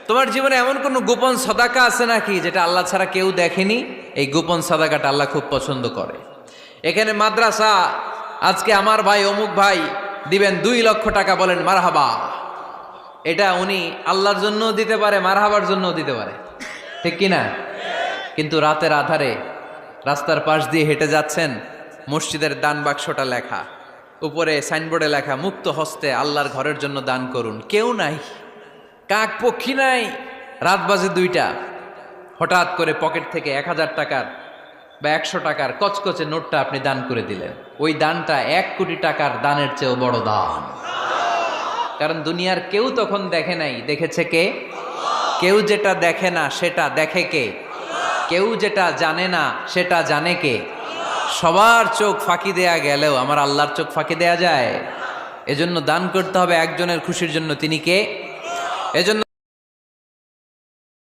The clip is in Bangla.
তোমার জীবনে এমন কোনো গোপন সাদাকা আছে নাকি যেটা আল্লাহ ছাড়া কেউ দেখেনি? এই গোপন সাদাকাটা আল্লাহ খুব পছন্দ করে। এখানে মাদ্রাসা, আজকে আমার ভাই অমুক ভাই দিবেন 2 লক্ষ টাকা, বলেন মারহাবা। এটা উনি আল্লাহর জন্যও দিতে পারে, মারহাবার জন্যও দিতে পারে, ঠিক কিনা? কিন্তু রাতের আধারে রাস্তার পাশ দিয়ে হেঁটে যাচ্ছেন, মসজিদের দান বাক্সটা লেখা, উপরে সাইনবোর্ডে লেখা মুক্ত হস্তে আল্লাহর ঘরের জন্য দান করুন। কেউ নাই, কাক পক্ষী নাই, রাত বাজে 2টা, হঠাৎ করে পকেট থেকে 1000 টাকার বা 100 টাকার কচকচে নোটটা আপনি দান করে দিলেন। ওই দানটা 1 কোটি টাকার দানের চেয়েও বড় দান। কারণ দুনিয়ার কেউ তখন দেখে নাই, দেখেছে কে? কেউ যেটা দেখে না সেটা দেখে কে? কেউ যেটা জানে না সেটা জানে কে? সবার চোখ ফাঁকি দেয়া গেলেও আমার আল্লাহর চোখ ফাঁকি দেয়া যায়? এজন্য দান করতে হবে একজনের খুশির জন্য, তিনি কে? এজন্য